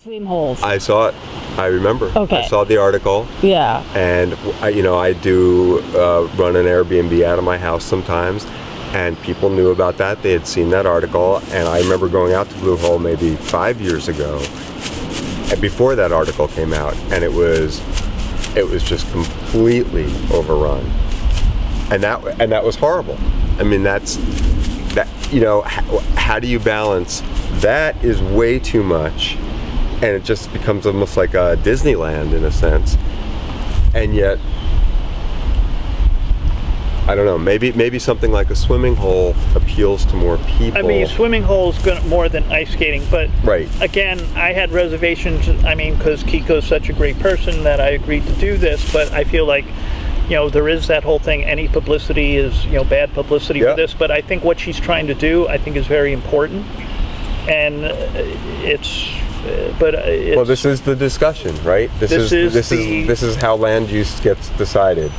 Swim holes. I saw it. I remember. Okay. I saw the article. Yeah. And I do run an Airbnb out of my house sometimes, and people knew about that. They had seen that article, and I remember going out to Blue Hole maybe 5 years ago, and before that article came out, and it was just completely overrun, and that was horrible. I mean, how do you balance? That is way too much, and it just becomes almost like a Disneyland in a sense. And yet, I don't know, maybe something like a swimming hole appeals to more people. I mean, swimming hole's more than ice skating, but right. Again, I had reservations, because Kiko's such a great person that I agreed to do this, but I feel like, there is that whole thing, any publicity is, bad publicity for this, but I think what she's trying to do, I think is very important, and well, this is the discussion, right? This is how land use gets decided.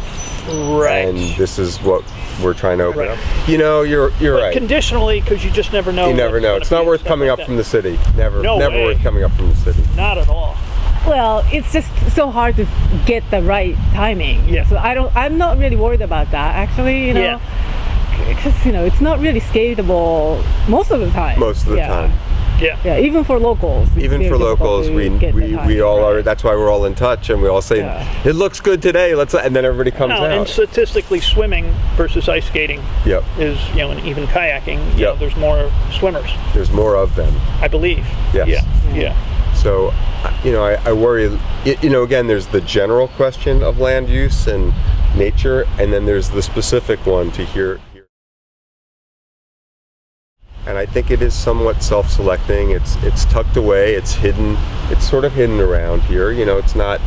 Right. And this is what we're trying to open up. You're right. Conditionally, because you just never know. You never know. It's not worth coming up from the city. Never worth coming up from the city. Not at all. Well, it's just so hard to get the right timing. Yeah. So I'm not really worried about that, actually, Yeah. Because, it's not really skatable most of the time. Most of the time. Yeah. Yeah, even for locals. Even for locals, we all are. That's why we're all in touch, and we all say, "It looks good today." And then everybody comes out. And statistically, swimming versus ice skating is, and even kayaking. There's more swimmers. There's more of them, I believe. Yes. Yeah. So, I worry. Again, there's the general question of land use and nature, and then there's the specific one to here. And I think it is somewhat self-selecting. It's tucked away. It's hidden. It's sort of hidden around here. It's not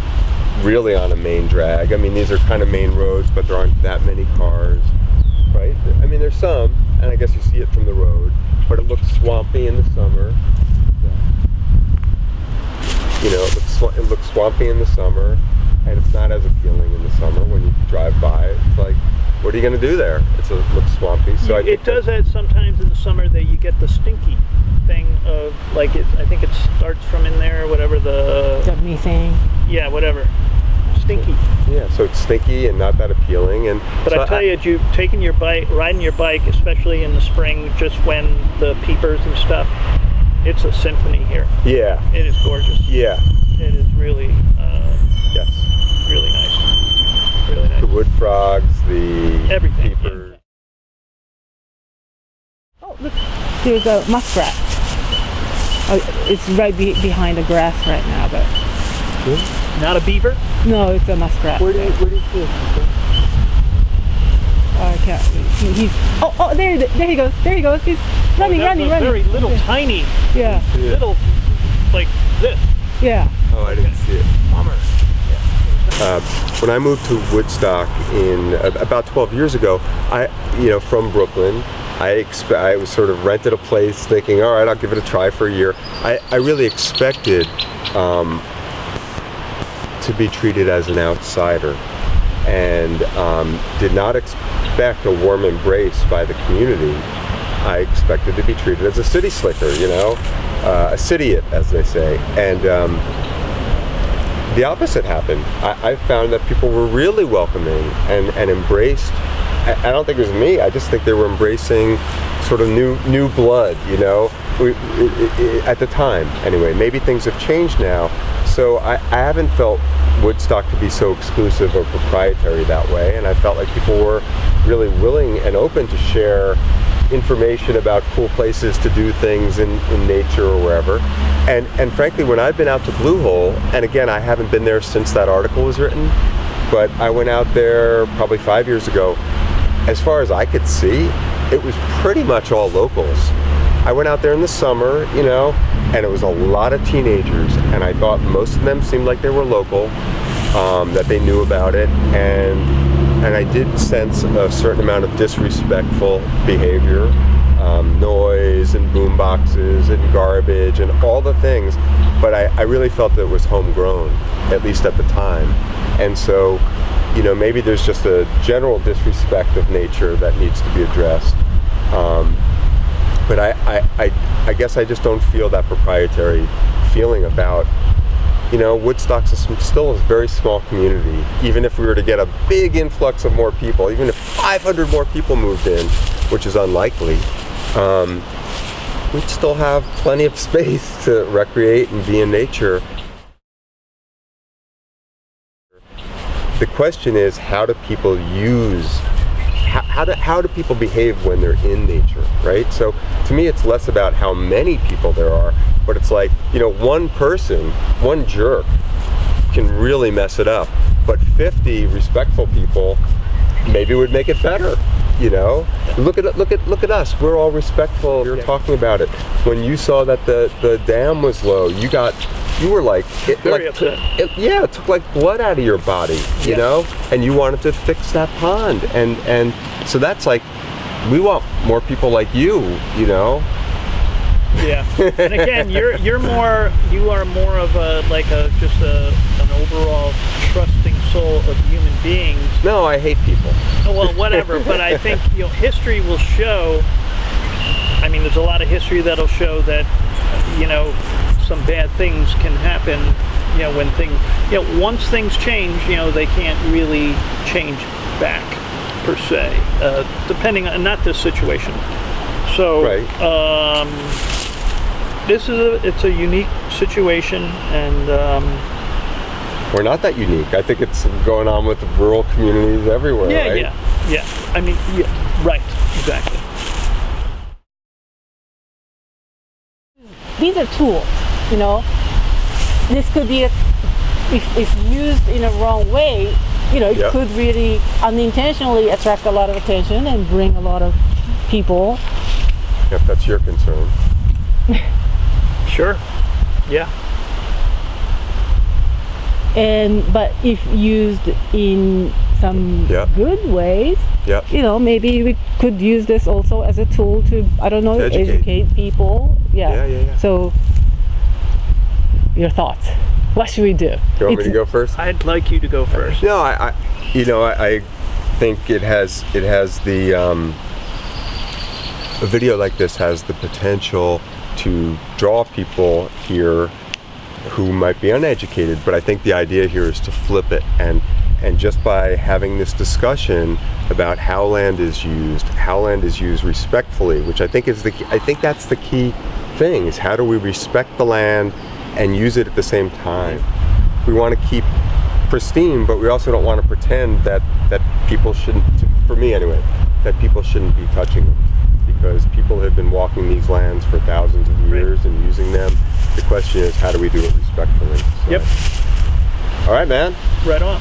really on a main drag. I mean, these are kind of main roads, but there aren't that many cars, right? I mean, there's some, and I guess you see it from the road, but it looks swampy in the summer. It looks swampy in the summer, and it's not as appealing in the summer when you drive by. It's like, what are you going to do there? It looks swampy. So it does that sometimes in the summer that you get the stinky thing of I think it starts from in there, whatever the methane. Yeah, whatever. Stinky. Yeah, so it's stinky and not that appealing. But so I tell you, riding your bike, especially in the spring, just when the peepers and stuff, it's a symphony here. Yeah. It is gorgeous. Yeah. It is really, really nice. Really nice. The wood frogs, everything. Peepers. Oh, look, there's a muskrat. Oh, it's right behind the grass right now, but. Not a beaver? No, it's a muskrat. Where do you see it? I can't. There he goes. There he goes. He's running. Very little, tiny. Yeah. Little, like this. Yeah. Oh, I didn't see it. Bummer. When I moved to Woodstock in about 12 years ago, from Brooklyn, I was sort of rented a place thinking, all right, I'll give it a try for a year. I really expected to be treated as an outsider, and did not expect a warm embrace by the community. I expected to be treated as a city slicker, a cityite, as they say, and the opposite happened. I found that people were really welcoming and embraced. I don't think it was me. I just think they were embracing sort of new blood, at the time. Anyway, maybe things have changed now. So I haven't felt Woodstock to be so exclusive or proprietary that way, and I felt like people were really willing and open to share information about cool places to do things in nature or wherever. And frankly, when I've been out to Blue Hole, and again, I haven't been there since that article was written, but I went out there probably 5 years ago. As far as I could see, it was pretty much all locals. I went out there in the summer, and it was a lot of teenagers, and I thought most of them seemed like they were local, that they knew about it, and I did sense a certain amount of disrespectful behavior, noise and boom boxes and garbage and all the things, but I really felt that it was homegrown, at least at the time. And so, maybe there's just a general disrespect of nature that needs to be addressed. But I guess I just don't feel that proprietary feeling about, Woodstock's still a very small community. Even if we were to get a big influx of more people, even if 500 more people moved in, which is unlikely, we'd still have plenty of space to recreate and be in nature. The question is, how do people how do people behave when they're in nature, right? So to me, it's less about how many people there are, but it's like, one person, one jerk can really mess it up, but 50 respectful people maybe would make it better. Look at us. We're all respectful. You're talking about it. When you saw that the dam was low, you were like, very upset. It took like blood out of your body, you know, and you wanted to fix that pond, and so that's like, we want more people like you. Yeah, and again, you are more of an overall trusting soul of human beings. No, I hate people. Well, whatever, but I think history will show. I mean, there's a lot of history that'll show that some bad things can happen. When things once things change, they can't really change back per se, depending on not this situation. So. Right. It's a unique situation, and we're not that unique. I think it's going on with rural communities everywhere. Right? Yeah. I mean, right, exactly. These are tools, This could be if it's used in a wrong way, it could really unintentionally attract a lot of attention and bring a lot of people. If that's your concern. Sure. Yeah. But if used in some good ways, maybe we could use this also as a tool to, educate people. Yeah. So, your thoughts? What should we do? You want me to go first? I'd like you to go first. No, I think it has the a video like this has the potential to draw people here who might be uneducated, but I think the idea here is to flip it, and just by having this discussion about how land is used respectfully, which I think that's the key thing, is how do we respect the land and use it at the same time. We want to keep pristine, but we also don't want to pretend that people shouldn't, for me anyway, that people shouldn't be touching them. Because people have been walking these lands for thousands of years and using them. The question is, how do we do it respectfully? So. Yep. All right, man. Right on.